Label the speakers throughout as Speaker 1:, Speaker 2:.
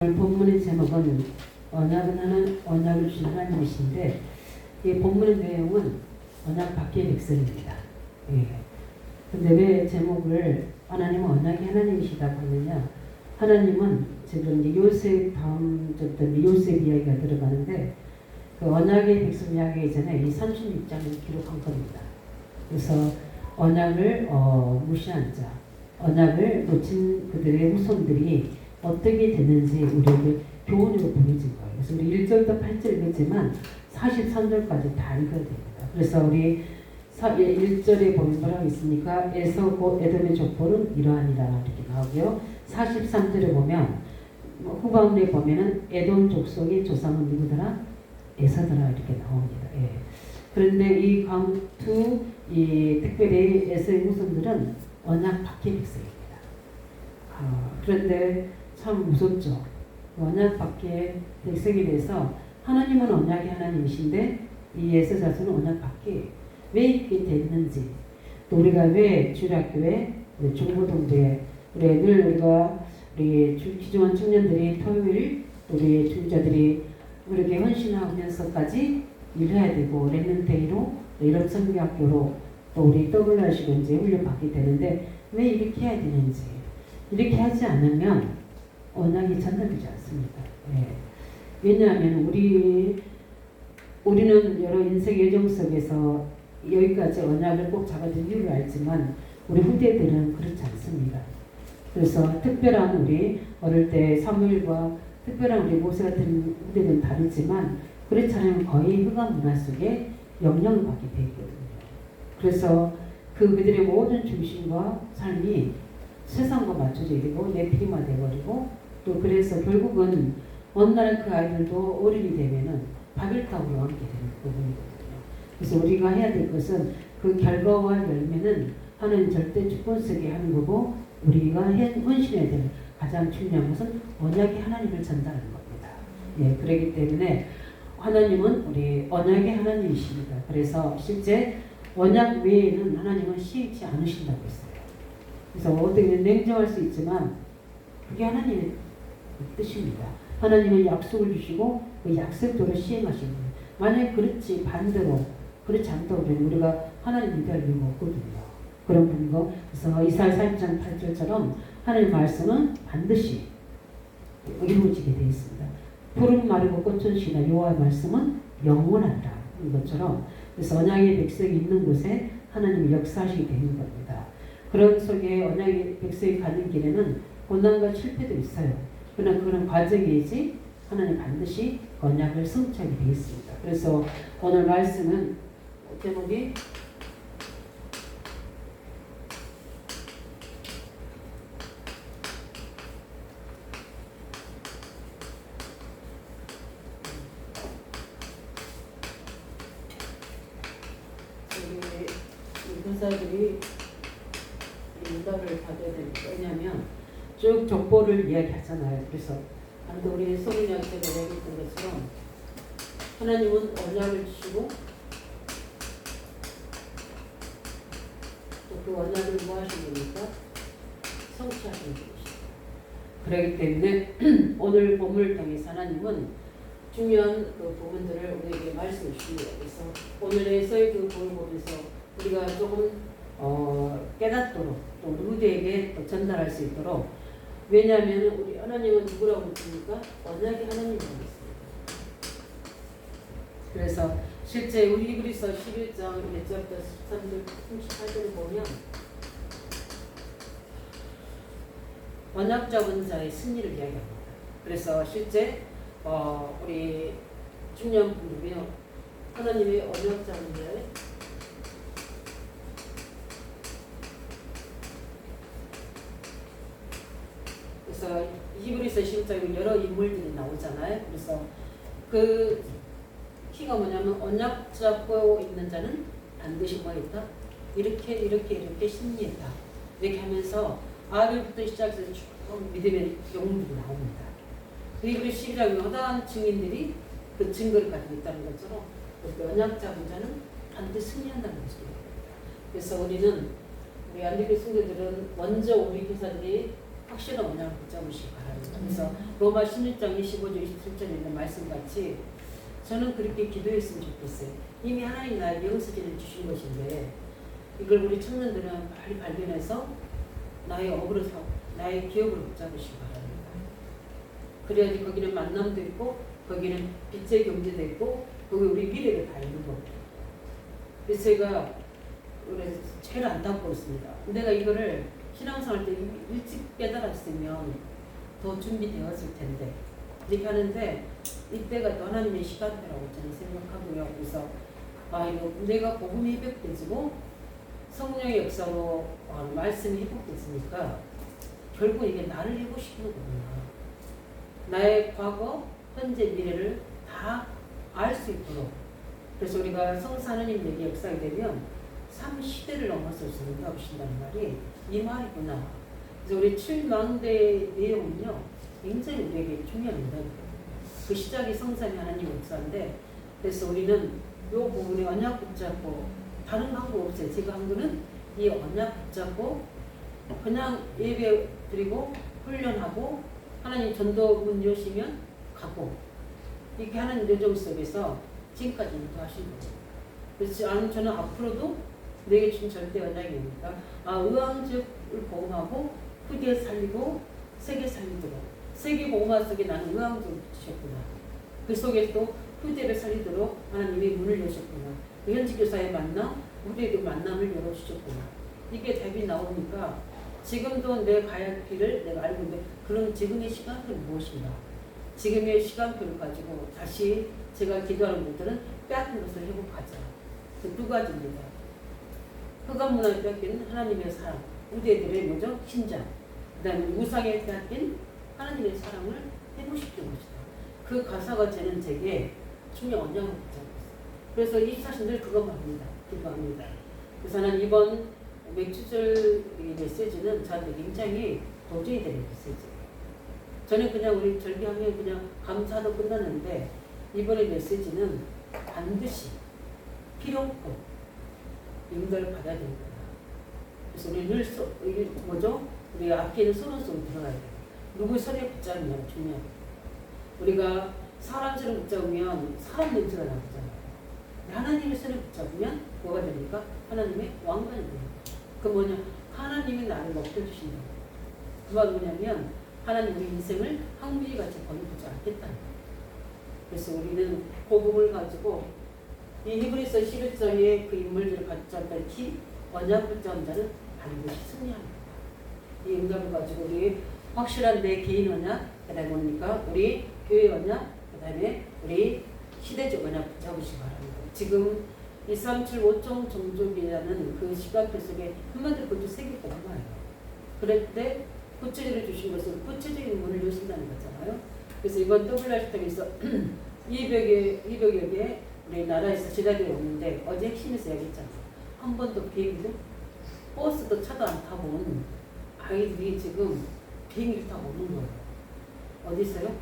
Speaker 1: 오늘 본문의 제목은 언약은 언약을 주신 하나님이신데, 이 본문의 내용은 언약 밖의 백성입니다. 근데 왜 제목을 하나님은 언약의 하나님이시다고 하느냐? 하나님은 지금 이제 요셉 다음 줬던 요셉 이야기가 들어가는데, 그 언약의 백성 이야기 전에 이 36장을 기록한 겁니다. 그래서 언약을 무시한 자, 언약을 놓친 그들의 후손들이 어떻게 됐는지 우리에게 교훈으로 보여진 거예요. 그래서 우리 1절부터 8절 읽었지만 43절까지 다 읽어야 됩니다. 그래서 우리 1절에 보면 뭐라고 있습니까? 에서 곧 에돔의 족보는 이러하니라 이렇게 나오고요. 43절에 보면 후반부에 보면은 에돔 족속의 조상은 누구더라? 에서더라 이렇게 나옵니다. 그런데 이 강투 특별히 에서의 후손들은 언약 밖의 백성입니다. 그런데 참 무섭죠. 언약 밖의 백성에 대해서 하나님은 언약의 하나님이신데 이 에서 자손은 언약 밖에 왜 이렇게 됐는지, 또 우리가 왜 주일학교에 중고등부에 우리 기존 청년들이 토요일 우리 주자들이 그렇게 헌신하면서까지 일해야 되고 랩런데이로 이런 선교학교로 또 우리 WRC로 이제 훈련받게 되는데 왜 이렇게 해야 되는지, 이렇게 하지 않으면 언약이 전달되지 않습니다. 왜냐하면 우리는 여러 인생 여정 속에서 여기까지 언약을 꼭 잡아준 이유를 알지만 우리 후대들은 그렇지 않습니다. 그래서 특별한 우리 어릴 때 사무엘과 특별한 우리 모세 같은 후대들은 다르지만 그렇지 않으면 거의 흑암 문화 속에 영향을 받게 되어 있거든요. 그래서 그들의 모든 중심과 삶이 세상과 맞춰져 있고 내피리마 되어버리고, 또 그래서 결국은 어느 날 그 아이들도 어른이 되면은 바벨탑으로 앉게 되는 부분이거든요. 그래서 우리가 해야 될 것은 그 결과와 열매는 하나님 절대 주권 속에 하는 거고, 우리가 헌신해야 될 가장 중요한 것은 언약의 하나님을 전달하는 겁니다. 그렇기 때문에 하나님은 우리 언약의 하나님이십니다. 그래서 실제 언약 외에는 하나님은 시행치 않으신다고 했어요. 그래서 어떻게 냉정할 수 있지만 그게 하나님의 뜻입니다. 하나님은 약속을 주시고 그 약속대로 시행하시는 거예요. 만약에 반대로 그렇지 않다고 하면 우리가 하나님 믿을 이유가 없거든요. 그런 분거. 그래서 이사야 40장 8절처럼 하나님의 말씀은 반드시 이루어지게 되어 있습니다. 푸른 마르고 꽃은 시나 여호와의 말씀은 영원하리라 이것처럼, 그래서 언약의 백성이 있는 곳에 하나님이 역사하시게 되는 겁니다. 그런 속에 언약의 백성이 가는 길에는 고난과 실패도 있어요. 그러나 그런 과정이지 하나님 반드시 언약을 성취하게 되어 있습니다. 그래서 오늘 말씀은 제목이 군사들이 응답을 받아야 되니까. 왜냐하면 쭉 족보를 이야기하잖아요. 그래서 방금 우리 소민이한테 이야기했던 것처럼 하나님은 언약을 주시고 또 그 언약을 뭐 하신 겁니까? 성취하시는 분이시죠. 그렇기 때문에 오늘 본문을 통해서 하나님은 중요한 그 부분들을 우리에게 말씀해 주십니다. 그래서 오늘에서의 그 본을 보면서 우리가 조금 깨닫도록 또 누구에게 또 전달할 수 있도록, 왜냐하면 우리 하나님은 누구라고 했습니까? 언약의 하나님이라고 했습니다. 그래서 실제 우리 히브리서 11장 1절부터 13절 38절을 보면 언약 잡은 자의 승리를 이야기합니다. 그래서 실제 우리 중요한 분이며 하나님의 언약 잡은 자의 그래서 히브리서 11장에 여러 인물들이 나오잖아요. 그래서 그 키가 뭐냐면 언약 잡고 있는 자는 반드시 뭐 했다? 이렇게 승리했다. 이렇게 하면서 아벨부터 시작해서 쭉 믿음의 영웅들이 나옵니다. 히브리 11장에 허다한 증인들이 그 증거를 가지고 있다는 것처럼 그 언약 잡은 자는 반드시 승리한다는 것입니다. 그래서 우리 안디교 성도들은 먼저 우리 교사들이 확실한 언약을 붙잡으시기 바랍니다. 그래서 로마 16장 25절 27절에 있는 말씀같이 저는 그렇게 기도했으면 좋겠어요. 이미 하나님 나에게 영서진을 주신 것인데 이걸 우리 청년들은 빨리 발견해서 나의 업으로 나의 기업으로 붙잡으시기 바랍니다. 그래야지 거기는 만남도 있고 거기는 빛의 경제도 있고 거기 우리 미래가 다 있는 겁니다. 그래서 제가 제일 안타까웠습니다. 내가 이거를 신앙생활 때 일찍 깨달았으면 더 준비되었을 텐데 이렇게 하는데 이때가 또 하나님의 시간표라고 저는 생각하고요. 그래서 이거 내가 복음이 회복되지고 성령의 역사로 말씀이 회복됐으니까 결국 이게 나를 회복시키는 거구나. 나의 과거, 현재, 미래를 다 알 수 있도록. 그래서 우리가 성사 하나님에게 역사가 되면 3시대를 넘어설 수 있다고 하신다는 말이 이 말이구나. 그래서 우리 7망대의 내용은요 굉장히 우리에게 중요합니다. 그 시작이 성삼위 하나님 역사인데 그래서 우리는 이 부분에 언약 붙잡고 다른 방법 없어요. 제가 한 거는 이 언약 붙잡고 그냥 예배 드리고 훈련하고 하나님 전도문 여시면 가고 이렇게 하는 여정 속에서 지금까지 인도하신 거예요. 그래서 저는 앞으로도 내게 준 절대 언약이니까 의왕적을 복음하고 후대 살리고 세계 살리도록 세계 복음화 속에 나는 의왕적을 주셨구나. 그 속에 또 후대를 살리도록 하나님이 문을 여셨구나. 현지 교사의 만남, 우리에게 만남을 열어주셨구나. 이게 답이 나오니까 지금도 내 가야 할 길을 내가 알고 있는데 그럼 지금의 시간표는 무엇인가? 지금의 시간표를 가지고 다시 제가 기도하는 분들은 빼앗긴 것을 회복하자. 그 두 가지입니다. 흑암 문화에 빼앗긴 하나님의 사랑, 우리들의 뭐죠? 신장. 그 다음에 우상에 빼앗긴 하나님의 사랑을 회복시키는 것이다. 그 가사가 저는 제게 중요한 언약을 붙잡고 있어요. 그래서 이 사신들 그것만 합니다. 기도합니다. 그래서 나는 이번 맥주절 메시지는 저한테 굉장히 도전이 되는 메시지예요. 저는 그냥 우리 절기하면 그냥 감사도 끝났는데 이번에 메시지는 반드시 필요 없고 용달을 받아야 됩니다. 그래서 우리 늘 이게 뭐죠? 우리 앞에 있는 서론 속으로 들어가야 돼요. 누구의 손에 붙잡느냐 중요해요. 우리가 사람처럼 붙잡으면 사람 냄새가 나잖아요. 하나님의 손에 붙잡으면 뭐가 됩니까? 하나님의 왕관이 됩니다. 그 뭐냐? 하나님이 나를 먹혀주신다. 그 말은 뭐냐면 하나님 우리 인생을 항무지같이 버리지 않겠다는 거예요. 그래서 우리는 복음을 가지고 이 히브리서 11장의 그 인물들을 붙잡다시 언약 붙잡은 자는 반드시 승리합니다. 이 응답을 가지고 우리 확실한 내 개인 언약, 그 다음에 뭡니까? 우리 교회 언약, 그 다음에 우리 시대적 언약 붙잡으시기 바랍니다. 지금 1375종 종족이라는 그 시간표 속에 한마디로 그것도 세계가 얼마예요. 그럴 때 구체적으로 주신 것은 구체적인 문을 여신다는 거잖아요. 그래서 이번 WRC통에서 200여 개 우리 나라에서 지도되어 오는데 어제 핵심에서 얘기했잖아요. 한 번도 비행기도 버스도 차도 안 타본 아이들이 지금 비행기를 타고 오는 거예요. 어디 있어요?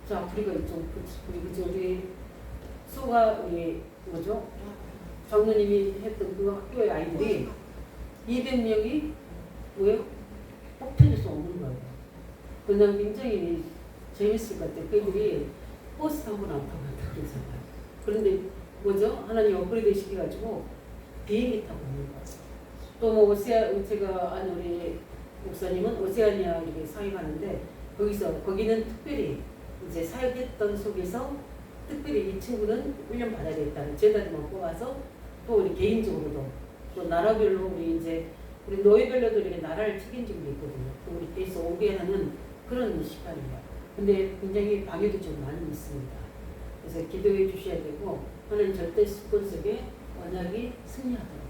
Speaker 1: 저 아프리카 이쪽, 그리고 우리 소가 우리 뭐죠? 장로님이 했던 그 학교의 아이들이 200명이 뭐예요? 폭탄에서 오는 거예요. 그냥 굉장히 재밌을 것 같아요. 그들이 버스 한 번 안 타고 그러잖아요. 그런데 뭐죠? 하나님 업그레이드 시켜가지고 비행기 타고 오는 거예요. 또 뭐 제가 아는 우리 목사님은 오세아니아 이렇게 사역하는데 거기는 특별히 이제 사역했던 속에서 특별히 이 친구는 훈련 받아야 되겠다는 제자들만 뽑아서 또 우리 개인적으로도 또 나라별로 우리 노예별로도 이렇게 나라를 책임지고 있거든요. 또 우리 계속 오게 하는 그런 시간이에요. 근데 굉장히 방해도 좀 많이 있습니다. 그래서 기도해 주셔야 되고 하나님 절대 수권 속에 언약이 승리하도록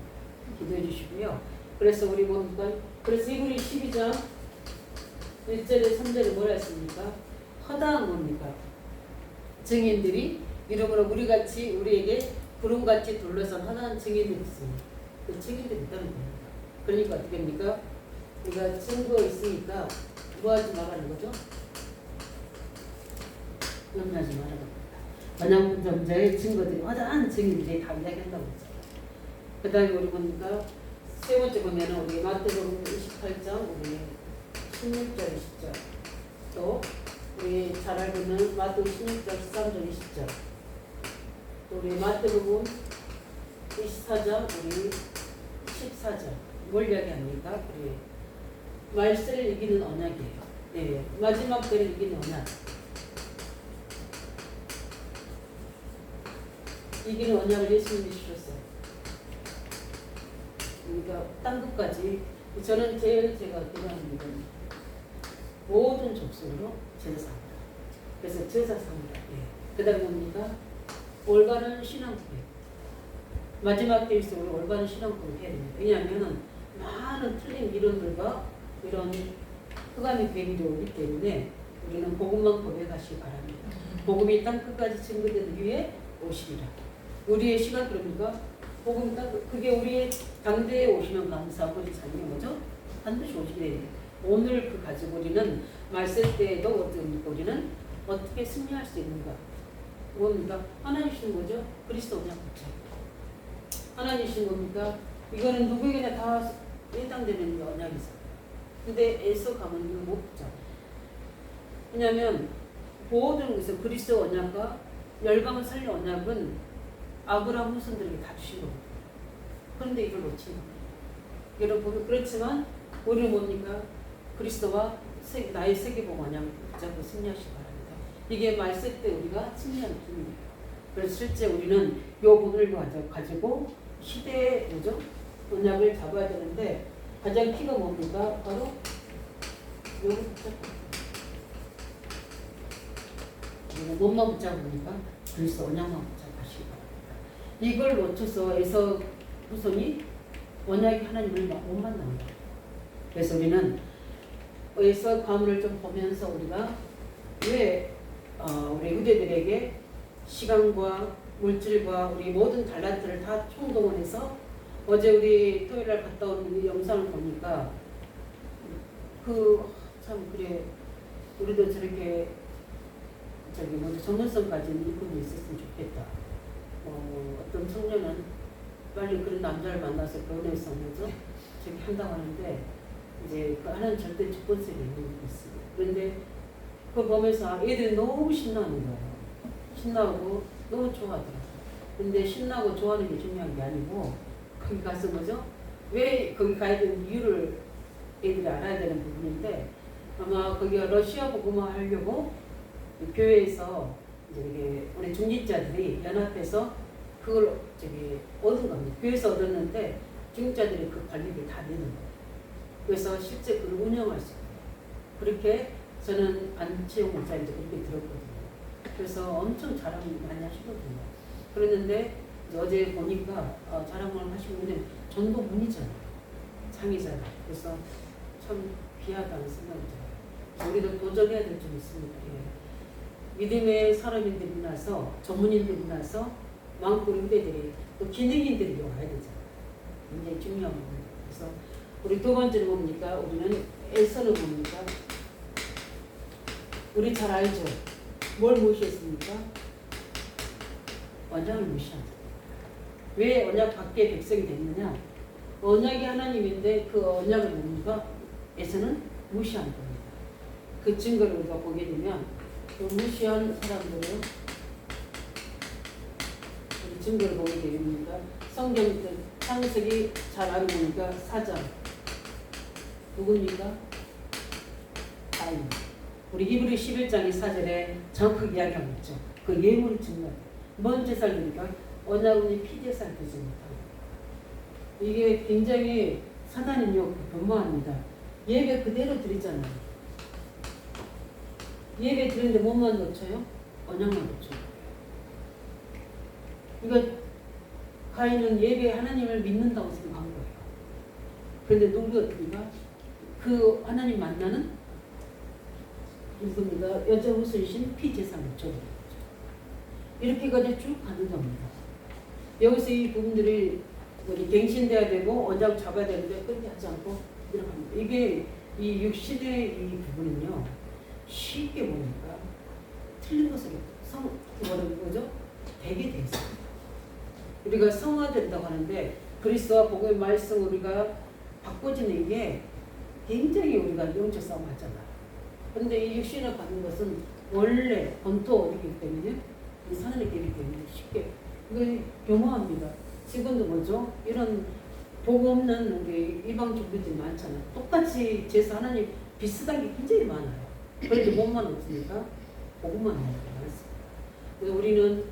Speaker 1: 기도해 주시고요. 그래서 우리 뭡니까? 그래서 히브리 12장 1절에 3절에 뭐라 했습니까? 허다한 뭡니까? 증인들이 이러므로 우리에게 구름같이 둘러싼 허다한 증인들이 있습니다. 그 증인들이 있다는 겁니다. 그러니까 어떻게 됩니까? 우리가 증거 있으니까 뭐하지 말라는 거죠? 염려하지 말라는 겁니다. 언약분점자의 증거들이 허다한 증인들이 다 이야기한다고 했죠. 그 다음에 우리 뭡니까? 세 번째 보면은 우리 마태복음 28장 우리 16절 20절 또 우리 잘 알고 있는 마태복음 16절 13절 20절 또 우리 마태복음 24장 우리 14절 뭘 이야기합니까? 우리 말세를 이기는 언약이에요. 네, 마지막 때를 이기는 언약. 이기는 언약을 예수님이 주셨어요. 그러니까 땅 끝까지 저는 제가 어떻게 하는 건 모든 족속으로 제사 삽니다. 그래서 제사 삽니다. 예. 그 다음에 뭡니까? 올바른 신앙고백. 마지막 때일수록 올바른 신앙고백을 해야 됩니다. 왜냐하면 많은 틀린 이론들과 이런 흑암의 괴물이 오기 때문에 우리는 복음만 고백하시기 바랍니다. 복음이 땅 끝까지 증거되는 후에 오시리라. 우리의 시간 그럽니까? 복음 땅 그게 우리의 당대에 오시면 감사하고 자녀 뭐죠? 반드시 오시게 됩니다. 오늘 그 가지고 우리는 말세 때에도 어떻습니까? 우리는 어떻게 승리할 수 있는가? 뭡니까? 하나님이신 거죠? 그리스도 언약 붙잡고 하나님이신 겁니까? 이거는 누구에게나 다 해당되는 언약이죠. 근데 애써 가면 이거 못 붙잡아. 왜냐하면 모든 것은 그리스도 언약과 열방을 살린 언약은 아브라함 후손들에게 다 주신 겁니다. 그런데 이걸 놓친 겁니다. 여러분 그렇지만 우리는 뭡니까? 그리스도와 나의 세계복 언약을 붙잡고 승리하시기 바랍니다. 이게 말세 때 우리가 승리하는 길입니다. 그래서 실제 우리는 이 부분을 가지고 시대의 뭐죠? 언약을 잡아야 되는데 가장 키가 뭡니까? 바로 요거 붙잡고 몸만 붙잡으니까 그리스도 언약만 붙잡으시기 바랍니다. 이걸 놓쳐서 에서 후손이 언약의 하나님을 못 만납니다. 그래서 우리는 에서 과물을 좀 보면서 우리가 왜 우리 후대들에게 시간과 물질과 우리 모든 달란트를 다 총동원해서 어제 우리 토요일날 갔다 온 영상을 보니까 참 그래 우리도 저렇게 저기 먼저 전문성까지 이분이 있었으면 좋겠다. 어떤 청년은 빨리 그런 남자를 만나서 결혼해서 뭐죠? 저기 한다고 하는데 이제 그 하나는 절대 주권성이 있는 게 있어요. 그런데 그거 보면서 애들이 너무 신나는 거예요. 신나고 너무 좋아하더라고요. 근데 신나고 좋아하는 게 중요한 게 아니고 거기 가서 뭐죠? 왜 거기 가야 되는 이유를 애들이 알아야 되는 부분인데 아마 거기가 러시아 복음화 하려고 교회에서 이제 우리 중직자들이 연합해서 그걸 저기 얻은 겁니다. 교회에서 얻었는데 중직자들이 그 관리를 다 내는 거예요. 그래서 실제 그걸 운영할 수 있어요. 그렇게 저는 안치홍 목사님도 그렇게 들었거든요. 그래서 엄청 자랑 많이 하시거든요. 그랬는데 어제 보니까 자랑을 하시는데 전도 문이잖아요. 장이잖아요. 그래서 참 귀하다는 생각이 들어요. 우리도 도전해야 될 점이 있습니다. 예. 믿음의 사람인들이 나서 전문인들이 나서 마음고리 후대들이 또 기능인들이 와야 되잖아요. 굉장히 중요한 부분입니다. 그래서 우리 두 번째는 뭡니까? 우리는 애써는 뭡니까? 우리 잘 알죠? 뭘 무시했습니까? 언약을 무시한다. 왜 언약 밖에 백성이 됐느냐? 언약이 하나님인데 그 언약을 뭡니까? 에서는 무시한 겁니다. 그 증거를 우리가 보게 되면 그 무시한 사람들은 우리 증거를 보게 됩니다. 성경 창세기 잘 알고 보니까 4장 누굽니까? 가인. 우리 히브리 11장의 4절에 정확하게 이야기하고 있죠. 그 예물을 증거해요. 뭔 제사를 드니까 언약은이 피제사를 드지 못하고 이게 굉장히 사단은요 변모합니다. 예배 그대로 드리잖아요. 예배 드리는데 뭐만 놓쳐요? 언약만 놓쳐요. 그러니까 가인은 예배 하나님을 믿는다고 생각한 거예요. 그런데 누구였습니까? 그 하나님 만나는 누굽니까? 여자 후손이신 피제사를 줘버린 거죠. 이렇게까지 쭉 가는 겁니다. 여기서 이 부분들이 우리 갱신돼야 되고 언약 잡아야 되는데 그렇게 하지 않고 이렇게 합니다. 이게 이 육신의 이 부분은요 쉽게 보니까 틀린 것을 그거는 뭐죠? 되게 돼 있어요. 우리가 성화된다고 하는데 그리스도와 복음의 말씀 우리가 바꿔지는 게 굉장히 우리가 영적 싸움 하잖아. 그런데 이 육신을 받는 것은 원래 본토 어디기 때문에 이 하늘의 길이기 때문에 쉽게 이거 교묘합니다. 지금도 뭐죠? 이런 복 없는 우리 이방 종교들이 많잖아요. 똑같이 제사 하나님 비슷한 게 굉장히 많아요. 그런데 몸만 없으니까 복음만 많습니다. 그래서 우리는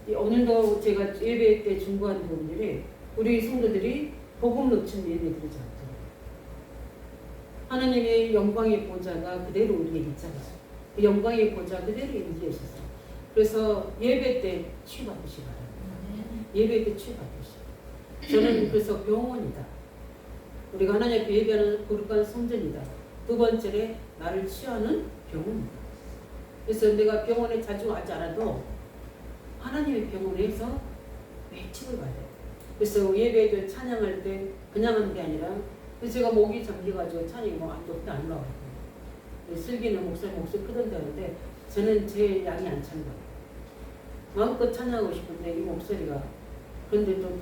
Speaker 1: 오늘도 제가 예배 때 중보한 부분들이 우리 성도들이 복음 놓친 예배 드리지 않도록 하나님의 영광의 보좌가 그대로 우리에게 있잖아요. 그 영광의 보좌 그대로 임재해 있어서 그래서 예배 때 치유받으시 바랍니다. 예배 때 치유받으시. 저는 그래서 병원이다. 우리가 하나님 앞에 예배하는 거룩한 성전이다. 두 번째로 나를 치유하는 병원이다. 그래서 내가 병원에 자주 가지 않아도 하나님의 병원에서 치유를 받아요. 그래서 예배도 찬양할 때 그냥 하는 게 아니라 제가 목이 잠겨가지고 찬양이 높게 안 나와요. 슬기는 목소리 크던데 하는데 저는 제 양이 안 찬 거예요. 마음껏 찬양하고 싶은데 이 목소리가 그런데 또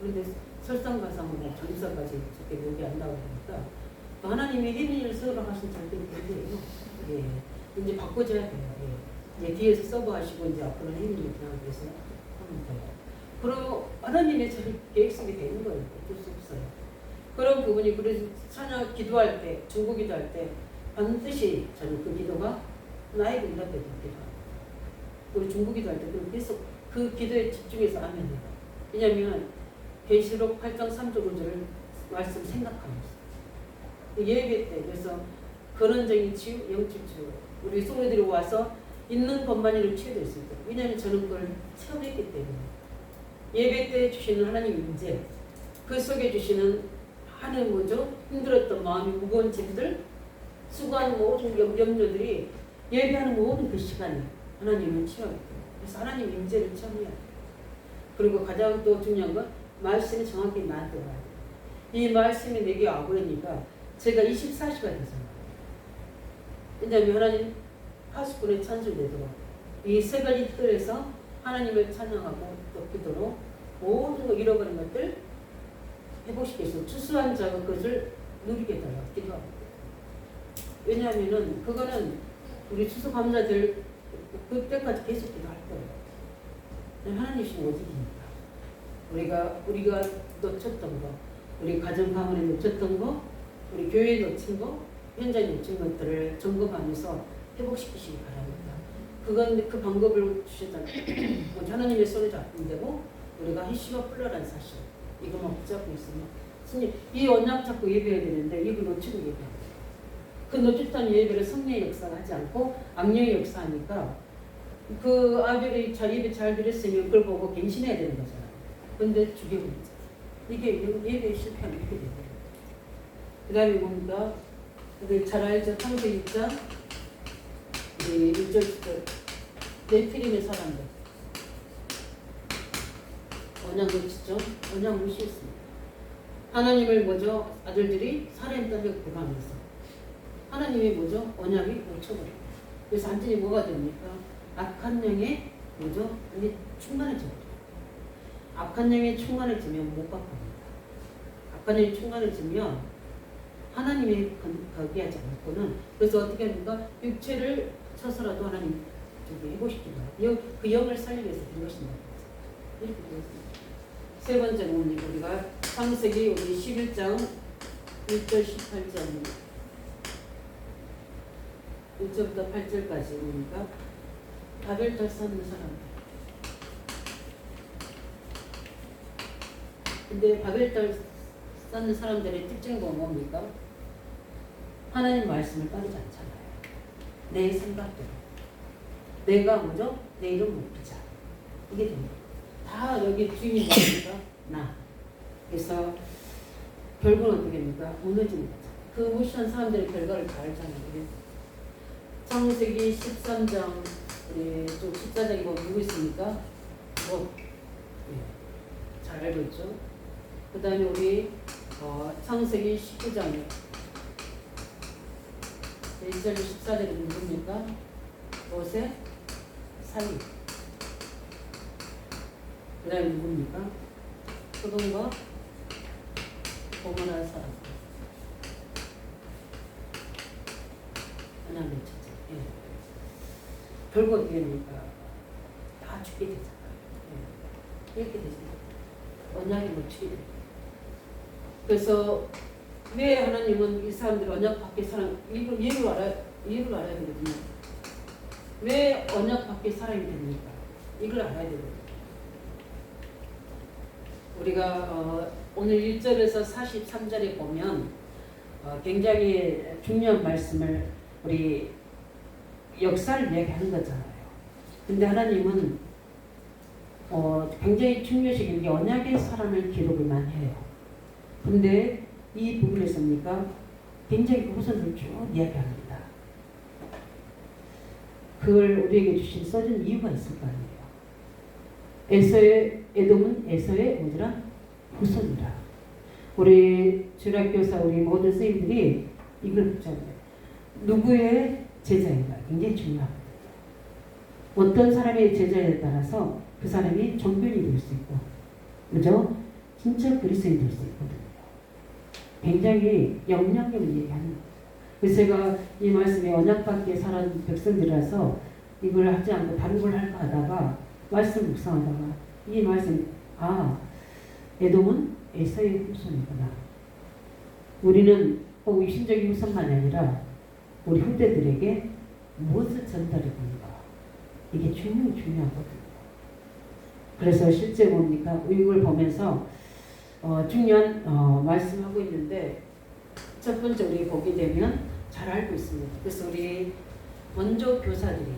Speaker 1: 그런데 설상가상으로 전사까지 저렇게 목이 안 나오니까 하나님이 힘을 쓰러 하신 절대로 그래요. 예. 이제 바꿔줘야 돼요. 예. 이제 뒤에서 서버하시고 이제 앞으로는 힘을 그냥 그래서 하면 돼요. 그리고 하나님의 저희 계획성이 되는 거예요. 어쩔 수 없어요. 그런 부분이 그래서 찬양 기도할 때, 중보 기도할 때 반드시 저는 그 기도가 나에게 응답되게 기도합니다. 우리 중보 기도할 때 계속 그 기도에 집중해서 하면 돼요. 왜냐하면 계시록 8장 3절 5절을 말씀 생각하면서 예배 때 그래서 근원적인 치유, 영적 치유 우리 성도들이 와서 있는 것만으로 치유될 수 있도록 왜냐하면 저는 그걸 체험했기 때문에 예배 때 주시는 하나님 임재 그 속에 주시는 하는 뭐죠? 힘들었던 마음이 무거운 짐들 수고하는 모든 염려들이 예배하는 모든 그 시간에 하나님을 체험해요. 그래서 하나님 임재를 체험해야 돼요. 그리고 가장 또 중요한 건 말씀이 정확히 나한테 와요. 이 말씀이 내게 와버리니까 제가 24시가 되잖아요. 왜냐하면 하나님 파수꾼의 찬송되도록 이 세 가지 틀에서 하나님을 찬양하고 또 기도로 모든 거 잃어버린 것들 회복시켜서 추수한 자가 그것을 누리게 달라고 기도합니다. 왜냐하면은 그거는 우리 추수감사들 그때까지 계속 기도할 거예요. 하나님이신 오직이니까 우리가 놓쳤던 거, 우리 가정 가문에 놓쳤던 거, 우리 교회에 놓친 거, 현장에 놓친 것들을 점검하면서 회복시키시기 바랍니다. 그건 그 방법을 주셨잖아요. 하나님의 손에 잡히면 되고 우리가 희시와 풀러란 사실 이것만 붙잡고 있으면 스님 이 언약 잡고 예배해야 되는데 이걸 놓치고 예배해요. 그 놓쳤던 예배를 성령의 역사가 하지 않고 악령의 역사하니까 그 아벨이 예배 잘 드렸으면 그걸 보고 갱신해야 되는 거잖아요. 근데 죽여버리죠. 이게 예배에 실패하면 이렇게 되는 거예요. 그 다음에 뭡니까? 잘 알죠? 창세기 6장 1절 10절 네피림의 사람들 언약 놓치죠? 언약 무시했습니다. 하나님을 뭐죠? 아들들이 살인 딸려 고하면서 하나님이 뭐죠? 언약이 놓쳐버려요. 그래서 완전히 뭐가 됩니까? 악한 영에 뭐죠? 이게 충만해져 버려요. 악한 영에 충만해지면 못 바꿉니다. 악한 영에 충만해지면 하나님이 거기하지 않고는 그래서 어떻게 합니까? 육체를 쳐서라도 하나님 저기 회복시킨다. 그 영을 살리기 위해서 된 것입니다. 이렇게 되었습니다. 세 번째는 우리가 창세기 우리 11장 1절 18절 1절부터 8절까지 보니까 바벨탑 쌓는 사람들. 근데 바벨탑 쌓는 사람들의 특징이 뭡니까? 하나님 말씀을 따르지 않잖아요. 내 생각대로. 내가 뭐죠? 내 이름 높이자. 이게 됩니다. 다 여기 주인이 뭡니까? 나. 그래서 결국은 어떻게 됩니까? 무너지는 거죠. 그 무시한 사람들의 결과를 다 알잖아요. 창세기 13장, 우리 좀 14장에 보면 누구 있습니까? 잘 알고 있죠? 그 다음에 우리 창세기 19장에 1절 14절에 누굽니까? 롯의 사위. 그 다음에 누굽니까? 소돔과 고모라 사람. 그냥 놓쳤죠. 예. 결국 어떻게 됩니까? 다 죽게 되잖아요. 예. 이렇게 되죠. 언약이 놓치게 됩니다. 그래서 왜 하나님은 이 사람들이 언약 밖에 사람 이유를 알아야 되거든요. 왜 언약 밖에 사람이 됩니까? 이걸 알아야 되거든요. 우리가 오늘 1절에서 43절에 보면 굉장히 중요한 말씀을 우리 역사를 이야기하는 거잖아요. 근데 하나님은 굉장히 중요시긴 게 언약의 사람을 기록을만 해요. 근데 이 부분에서입니까? 굉장히 우선을 쭉 이야기합니다. 그걸 우리에게 써준 이유가 있을 거 아니에요. 에돔은 에서의 뭐더라? 후손이라. 우리 주일학교사 우리 모든 선생님들이 이걸 붙잡아요. 누구의 제자인가 굉장히 중요합니다. 어떤 사람의 제자에 따라서 그 사람이 종변이 될 수 있고, 그죠? 진짜 그리스도인이 될 수 있거든요. 굉장히 영향력을 얘기하는 거예요. 그래서 제가 이 말씀에 언약 밖에 사는 백성들이라서 이걸 하지 않고 다른 걸 할까 하다가 말씀 묵상하다가 이 말씀, 에돔은 에서의 후손이구나. 우리는 꼭 육신적인 후손만이 아니라 우리 후대들에게 무엇을 전달해 보는가. 이게 중요하거든요. 그래서 실제 뭡니까? 이걸 보면서 중요한 말씀하고 있는데, 첫 번째 우리 보게 되면 잘 알고 있습니다. 그래서 우리 먼저 교사들이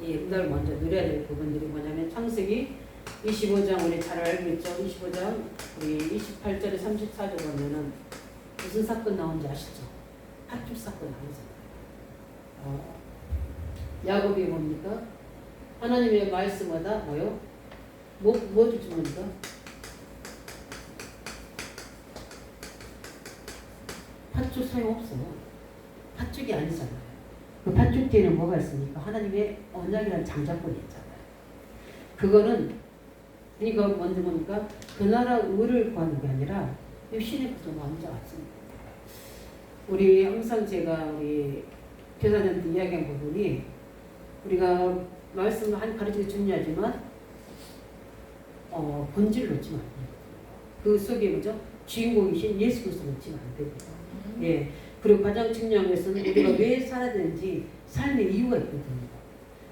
Speaker 1: 이걸 먼저 누려야 될 부분들이 뭐냐면, 창세기 25장 우리 잘 알고 있죠? 25장 우리 28절에 34절 보면은 무슨 사건 나온지 아시죠? 팥죽 사건 나오잖아요. 야곱이 뭡니까? 하나님의 말씀마다 뭐요? 뭐를 주니까? 팥죽 소용없어. 팥죽이 아니잖아요. 그 팥죽 뒤에는 뭐가 있습니까? 하나님의 언약이라는 장자권이 있잖아요. 그거는 그러니까 먼저 뭡니까? 그 나라 의를 구하는 게 아니라 신의 구조 먼저 왔습니다. 우리 항상 제가 우리 교사님한테 이야기한 부분이, 우리가 말씀을 가르치기 중요하지만 본질을 놓치면 안 돼요. 그 속에 뭐죠? 주인공이신 예수 그리스도 놓치면 안 됩니다. 예. 그리고 가장 중요한 것은 우리가 왜 살아야 되는지 삶의 이유가 있거든요.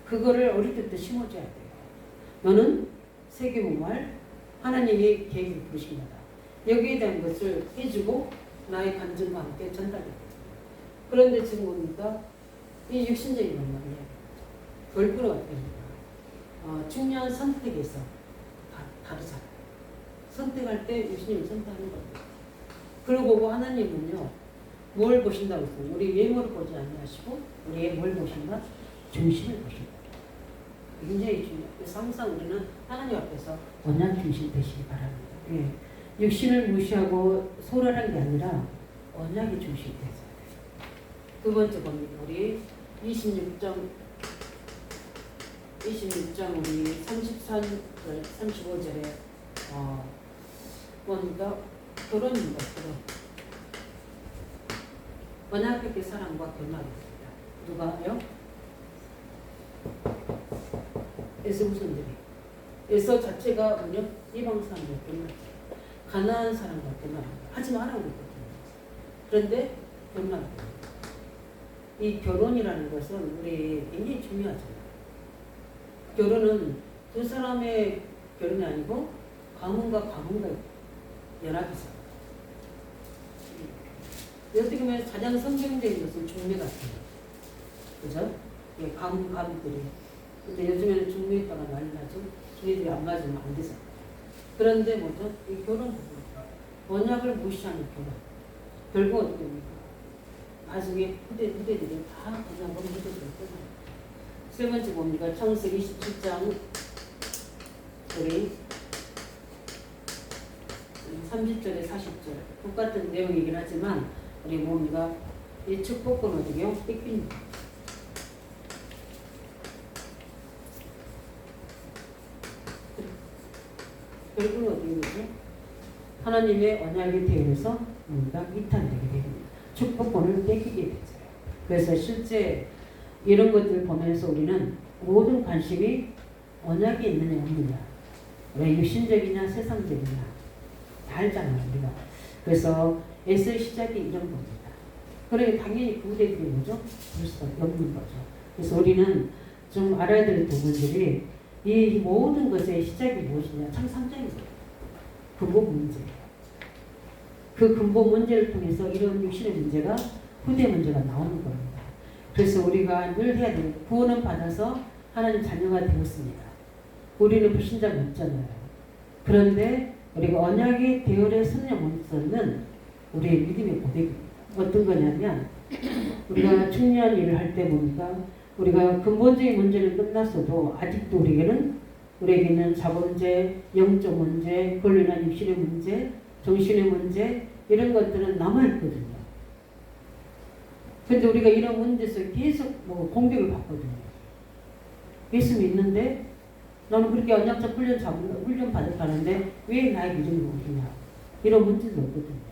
Speaker 1: 그거를 어릴 때부터 심어줘야 돼요. 너는 세계문말 하나님의 계획을 부르신 거다. 여기에 대한 것을 해주고 나의 감정과 함께 전달되거든요. 그런데 지금 뭡니까? 이 육신적인 것만이에요. 결부로 됩니다. 중요한 선택에서 다르잖아요. 선택할 때 육신을 선택하는 거예요. 그러고 하나님은요, 뭘 보신다고 했어요? 우리 외모를 보지 아니하시고 우리의 뭘 보신다? 중심을 보신다. 굉장히 중요해요. 그래서 항상 우리는 하나님 앞에서 언약 중심 되시기 바랍니다. 예. 육신을 무시하고 소홀한 게 아니라 언약의 중심이 되어야 돼요. 두 번째 겁니다. 우리 26장 우리 34절, 35절에 뭡니까? 결혼입니다. 결혼. 언약의 사랑과 결혼하겠습니다. 누가요? 에서 후손들이. 에서 자체가 뭐냐? 이방 사람과 결혼합니다. 가나안 사람과 결혼합니다. 하지 말라고 했거든요. 그런데 결혼합니다. 이 결혼이라는 것은 우리 굉장히 중요하잖아요. 결혼은 두 사람의 결혼이 아니고 가문과 가문과의 연합이죠. 어떻게 보면 가장 성경적인 것은 중매 같아요. 그죠? 예, 가문들이. 근데 요즘에는 중매했다가 난리 나죠. 걔네들이 안 맞으면 안 되잖아요. 그런데 뭐죠? 이 결혼 부분. 언약을 무시하는 결혼. 결국 어떻게 됩니까? 나중에 후대들이 다 그냥 너무 후대들이 끝나요. 세 번째 뭡니까? 창세기 27장 우리 30절에 40절 똑같은 내용이긴 하지만 우리 뭡니까? 이 축복권 어디게요? 뺏깁니다. 결국은 어떻게 되죠? 하나님의 언약에 대해서 뭔가 이탈되게 됩니다. 축복권을 뺏기게 되죠. 그래서 실제 이런 것들을 보면서 우리는 모든 관심이 언약에 있느냐 없느냐, 왜 육신적이냐 세상적이냐 다 알잖아요 우리가. 그래서 에서의 시작이 이런 겁니다. 그러니 당연히 그 후대들이 뭐죠? 그럴 수밖에 없는 거죠. 그래서 우리는 좀 알아야 될 부분들이 이 모든 것의 시작이 무엇이냐, 참 상장입니다. 근본 문제. 그 근본 문제를 통해서 이런 육신의 문제가 후대 문제가 나오는 겁니다. 그래서 우리가 늘 해야 돼요. 구원은 받아서 하나님 자녀가 되었습니다. 우리는 불신자가 없잖아요. 그런데 우리가 언약의 대열에 서는 우리의 믿음의 고백입니다. 어떤 거냐면 우리가 중요한 일을 할 때 보니까 우리가 근본적인 문제는 끝났어도 아직도 우리에게는 자본문제, 영적 문제, 권리나 육신의 문제, 정신의 문제 이런 것들은 남아있거든요. 그런데 우리가 이런 문제에서 계속 공격을 받거든요. 예수 믿는데 나는 그렇게 언약적 훈련 받았다는데 왜 나에게 이런 거 오느냐, 이런 문제도 없거든요.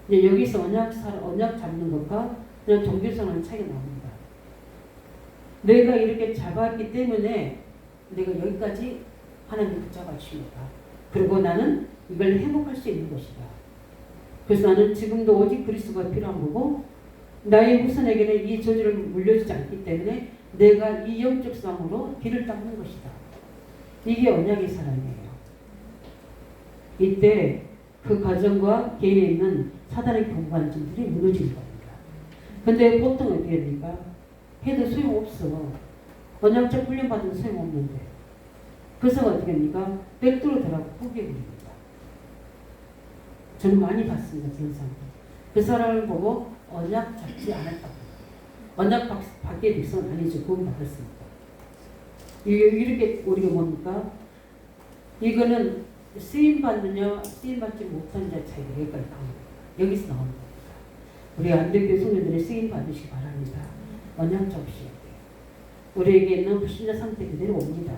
Speaker 1: 이제 여기서 언약 잡는 것과 그냥 종교생활은 차이가 나옵니다. 내가 이렇게 잡았기 때문에 내가 여기까지 하나님 붙잡아 주십니다. 그리고 나는 이걸 회복할 수 있는 것이다. 그래서 나는 지금도 오직 그리스도가 필요한 거고 나의 후손에게는 이 저주를 물려주지 않기 때문에 내가 이 영적 싸움으로 길을 닦는 것이다. 이게 언약의 사랑이에요. 이때 그 가정과 개인에 있는 사단의 경관점들이 무너지는 겁니다. 근데 보통 어떻게 됩니까? 해도 소용없어. 언약적 훈련 받은 소용없는데. 그래서 어떻게 합니까? 벽돌로 들어가고 포기해버립니다. 저는 많이 봤습니다. 그런 사람들. 그 사람을 보고 언약 잡지 않았다고. 언약 받게 백성 아니죠. 구원 받았습니다. 이렇게 우리가 뭡니까? 이거는 쓰임받느냐 쓰임받지 못하는 자 차이가 여기까지 나옵니다. 여기서 나오는 겁니다. 우리 안대교 성도들이 쓰임받으시기 바랍니다. 언약 잡으셔야 돼요. 우리에게 있는 불신자 상태 그대로 옵니다.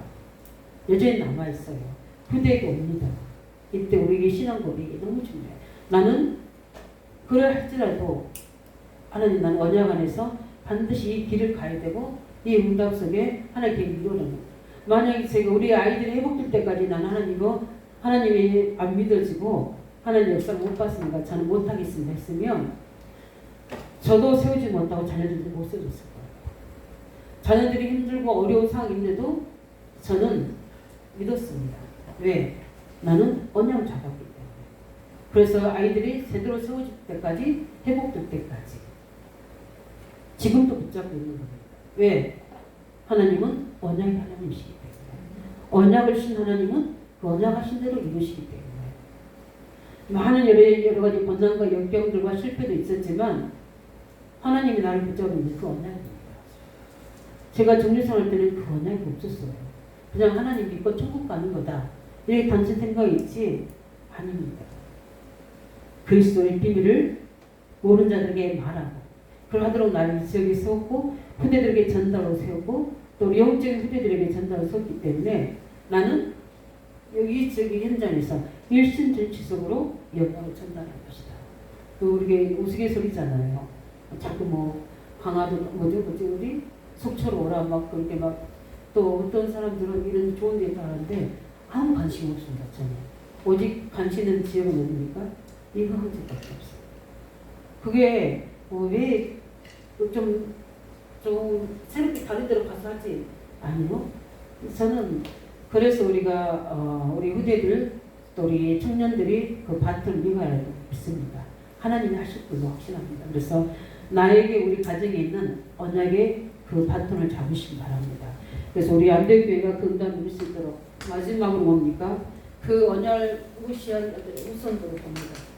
Speaker 1: 여전히 남아있어요. 후대에게 옵니다. 이때 우리에게 신앙 고백이 너무 중요해요. 나는 그래 할지라도 하나님, 나는 언약 안에서 반드시 이 길을 가야 되고 이 응답 속에 하나님께 이루어는, 만약에 제가 우리 아이들이 회복될 때까지 나는 하나님이 안 믿어지고 하나님 역사를 못 봤으니까 저는 못하겠습니다 했으면 저도 세우지 못하고 자녀들도 못 세워줬을 거예요. 자녀들이 힘들고 어려운 상황인데도 저는 믿었습니다. 왜? 나는 언약을 잡았기 때문에. 그래서 아이들이 제대로 세워질 때까지, 회복될 때까지 지금도 붙잡고 있는 겁니다. 왜? 하나님은 언약의 하나님이시기 때문에. 언약을 신 하나님은 그 언약하신 대로 이루시기 때문에. 많은 여러 가지 고난과 역경들과 실패도 있었지만 하나님이 나를 붙잡고 있는 그 언약입니다. 제가 정리생활 때는 그 언약이 없었어요. 그냥 하나님 믿고 천국 가는 거다, 이렇게 단순 생각이 있지 아닙니다. 그리스도의 비밀을 모르는 자들에게 말하고 그러하도록 나를 지역에 세웠고 후대들에게 전달로 세우고 또 영적인 후대들에게 전달로 세웠기 때문에 나는 여기 지역의 현장에서 일신전치속으로 영광을 전달할 것이다. 또 우리 우스갯소리잖아요. 자꾸 강화도 우리 속초로 오라 막 그렇게 또 어떤 사람들은 이런 좋은 데 가는데 아무 관심 없습니다. 저는 오직 관심은 지역은 어디입니까? 이거 한 적밖에 없어요. 그게 왜 좀 새롭게 다른 데로 가서 하지? 아니요. 저는 그래서 우리가 우리 후대들 또 우리 청년들이 그 밭을 이어가야 믿습니다. 하나님이 하실 걸로 확신합니다. 그래서 나에게 우리 가정에 있는 언약의 그 바톤을 잡으시기 바랍니다. 그래서 우리 안대교회가 그 응답을 누릴 수 있도록 마지막으로 뭡니까? 그 언약을 무시한 자들의 우선도를 봅니다.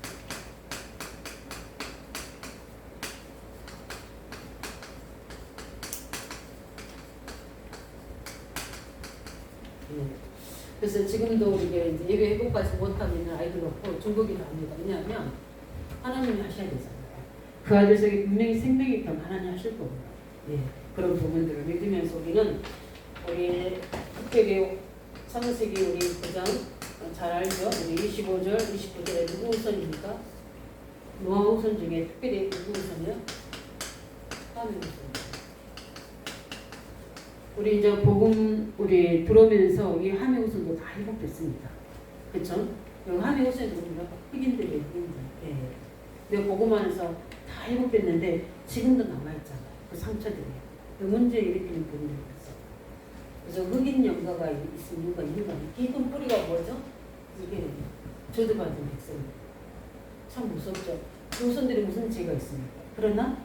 Speaker 1: 그래서 지금도 우리가 이제 예배 회복까지 못하고 있는 아이들 없고 중국이도 합니다. 왜냐하면 하나님이 하셔야 되잖아요. 그 아들 속에 분명히 생명이 있다면 하나님 하실 거고요. 예, 그런 부분들을 믿으면서 우리는 우리 특별히 창세기 우리 9장 잘 알죠? 우리 25절, 29절에 누구 우선입니까? 노아 우선 중에 특별히 누구 우선이요? 하면서 우리 이제 복음 우리 들어오면서 이 함의우선도 다 회복됐습니다. 그렇죠? 여기 함의우선도 우리가 흑인들이에요. 흑인들. 예. 내가 복음 안에서 다 회복됐는데 지금도 남아있잖아요. 그 상처들이. 그 문제 일으키는 분들이 있어. 그래서 흑인 영가가 있는 이유가 깊은 뿌리가 뭐죠? 이게 저주받은 백성입니다. 참 무섭죠. 그 우선들이 무슨 죄가 있습니까? 그러나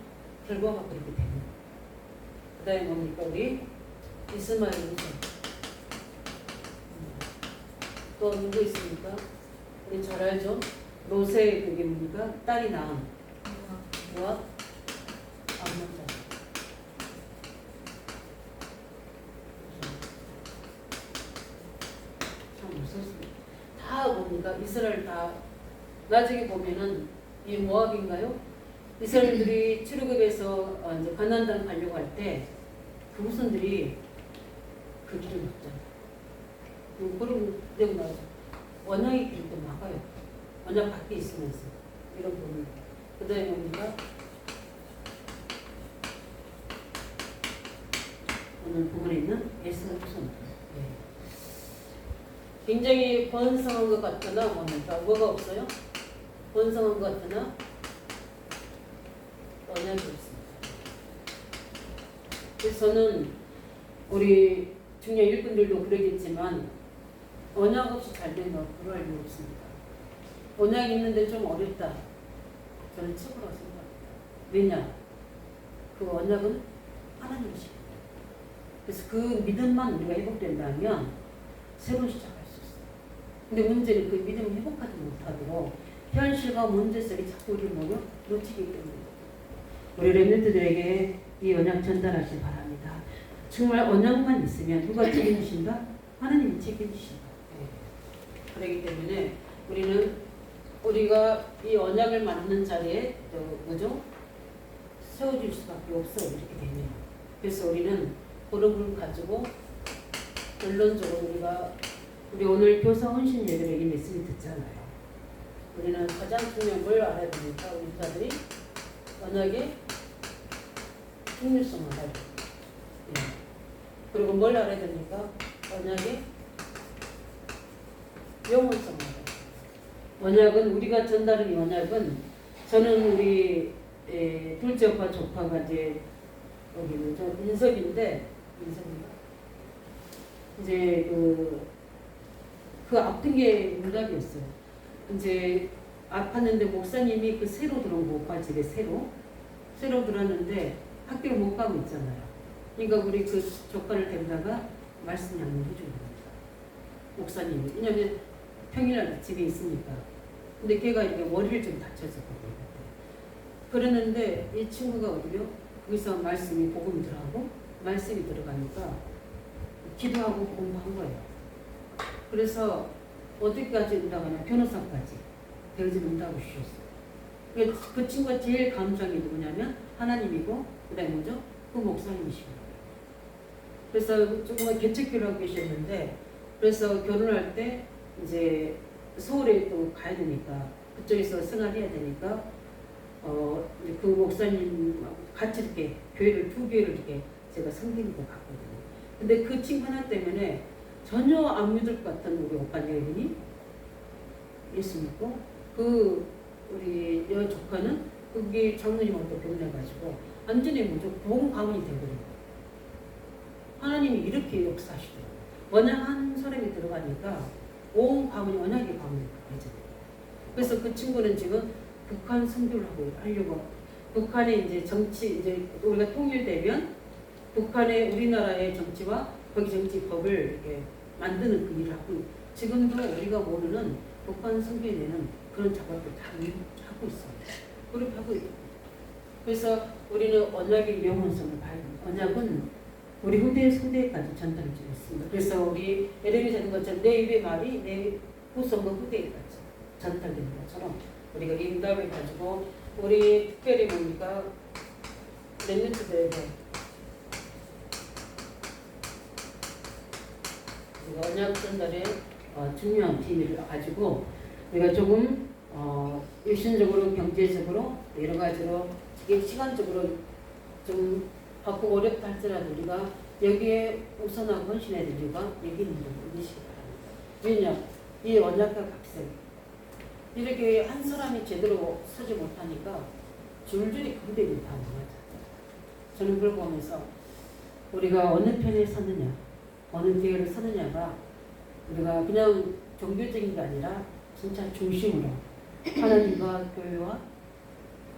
Speaker 1: 결과가 그렇게 됩니다. 그 다음에 뭡니까? 우리 이스마엘 우선. 또 누구 있습니까? 우리 잘 알죠? 롯의 그게 뭡니까? 딸이 낳은 뭐야? 암non 자식. 참 무섭습니다. 다 뭡니까? 이스라엘 다 나중에 보면은 이 모압인가요? 이스라엘들이 출애굽에서 이제 가나안 땅 가려고 할 때 그 후손들이 그 길을 막잖아요. 그런 내용 나오죠. 언약의 길도 막아요. 언약 밖에 있으면서 이런 부분. 그 다음에 뭡니까? 오늘 부분에 있는 에스라 후손. 네. 굉장히 번성한 것 같으나 뭡니까? 뭐가 없어요? 번성한 것 같으나 언약이 없습니다. 그래서 저는 우리 중년 일꾼들도 그러겠지만 언약 없이 잘 된 거 그럴 리 없습니다. 언약이 있는데 좀 어렵다. 저는 최고라고 생각합니다. 왜냐? 그 언약은 하나님이십니다. 그래서 그 믿음만 우리가 회복된다면 새로운 시작할 수 있어요. 근데 문제는 그 믿음을 회복하지 못하도록 현실과 문제 속에 자꾸 우리를 놓치기 때문에 우리 렘넌트들에게 이 언약 전달하시기 바랍니다. 정말 언약만 있으면 누가 책임지신다? 하나님이 책임지신다. 네. 그렇기 때문에 우리가 이 언약을 만드는 자리에 뭐죠? 세워줄 수밖에 없어요. 이렇게 되면. 그래서 우리는 그런 가지고 결론적으로 우리 오늘 교사 헌신 예배를 이 메시지 듣잖아요. 우리는 가장 중요한 걸 알아야 되니까 우리 자들이 언약의 중요성을 알아야 됩니다. 예. 그리고 뭘 알아야 됩니까? 언약의 영원성을 알아야 됩니다. 언약은 우리가 전달한 이 언약은 저는 우리 둘째 오빠 조카가 이제 여기 뭐죠? 인석인가? 이제 그 아픈 게 문답이었어요. 이제 아팠는데 목사님이 그 새로 들어온 오빠 집에 새로 들어왔는데 학교를 못 가고 있잖아요. 그러니까 우리 그 조카를 데려다가 말씀 양육해 주는 겁니다. 목사님이. 왜냐면 평일날 집에 있으니까. 근데 걔가 이렇게 머리를 좀 다쳤었거든요. 그랬는데 이 친구가 어디요? 거기서 말씀이 복음이 들어가고 말씀이 들어가니까 기도하고 공부한 거예요. 그래서 어디까지 올라가냐? 변호사까지 되어지는 응답을 주셨어요. 그 친구가 제일 감사한 게 누구냐면 하나님이고 그 다음에 뭐죠? 그 목사님이시고. 그래서 조금만 개척교를 하고 계셨는데 그래서 결혼할 때 이제 서울에 또 가야 되니까 그쪽에서 생활해야 되니까 그 목사님 같이 이렇게 두 교회를 이렇게 제가 섬기는 거 봤거든요. 근데 그 친구 하나 때문에 전혀 안 믿을 것 같던 우리 오빠 여인이 예수 믿고 우리 여 조카는 거기 장로님하고 결혼해가지고 완전히 뭐죠? 복음 가문이 되거든요. 하나님이 이렇게 역사하시더라고요. 언약 한 사람이 들어가니까 온 가문이 언약의 가문이 되잖아요. 그래서 그 친구는 지금 북한 선교를 하려고 북한의 이제 정치 이제 우리가 통일되면 북한의 우리나라의 정치와 거기 정치법을 이렇게 만드는 그 일을 하고 지금도 우리가 모르는 북한 선교에 내는 그런 작업을 다 하고 있습니다. 그렇게 하고 있고 그래서 우리는 언약의 영원성을 봐야 됩니다. 언약은 우리 후대까지 전달을 주고 있습니다. 그래서 우리 에레미 되는 것처럼 내 입의 말이 내 후손과 후대까지 전달되는 것처럼 우리가 응답을 가지고 우리 특별히 뭡니까 렘넌트들에게 언약 전달의 중요한 비밀을 가지고 우리가 조금 일신적으로 경제적으로 여러 가지로 시간적으로 좀 바꾸고 어렵다 할지라도 우리가 여기에 우선하고 헌신해야 될 이유가 여기 있는 줄 믿으시기 바랍니다. 왜냐? 이 언약과 각색 이렇게 한 사람이 제대로 서지 못하니까 줄줄이 군대들이 다 나가죠. 저는 그걸 보면서 우리가 어느 편에 서느냐, 어느 대열을 서느냐가 우리가 그냥 종교적인 게 아니라 진짜 중심으로 하나님과 교회와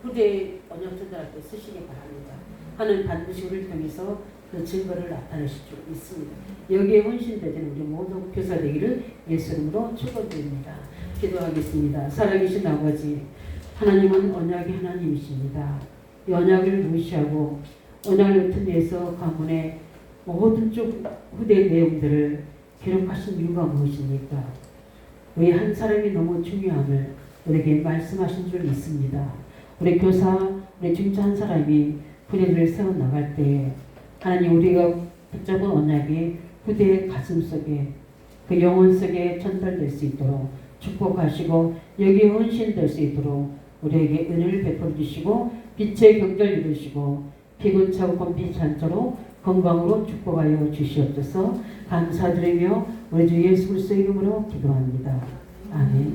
Speaker 1: 후대의 언약 전달할 때 쓰시기 바랍니다. 하나님 반드시 우리를 통해서 그 증거를 나타내실 줄 믿습니다. 여기에 헌신되는 우리 모든 교사 되기를 예수 이름으로 축원드립니다. 기도하겠습니다. 살아계신 아버지, 하나님은 언약의 하나님이십니다. 이 언약을 무시하고 언약을 틈에서 가문의 모든 쪽 후대 내용들을 기록하신 이유가 무엇입니까? 우리 한 사람이 너무 중요함을 우리에게 말씀하신 줄 믿습니다. 우리 교사, 우리 중차 한 사람이 후대를 세워나갈 때 하나님 우리가 붙잡은 언약이 후대의 가슴 속에 그 영혼 속에 전달될 수 있도록 축복하시고 여기에 헌신될 수 있도록 우리에게 은혜를 베풀어 주시고 빛의 경계를 이루시고 피곤차고 곤피치 않도록 건강으로 축복하여 주시옵소서. 감사드리며 우리 주 예수 그리스도 이름으로 기도합니다. 아멘.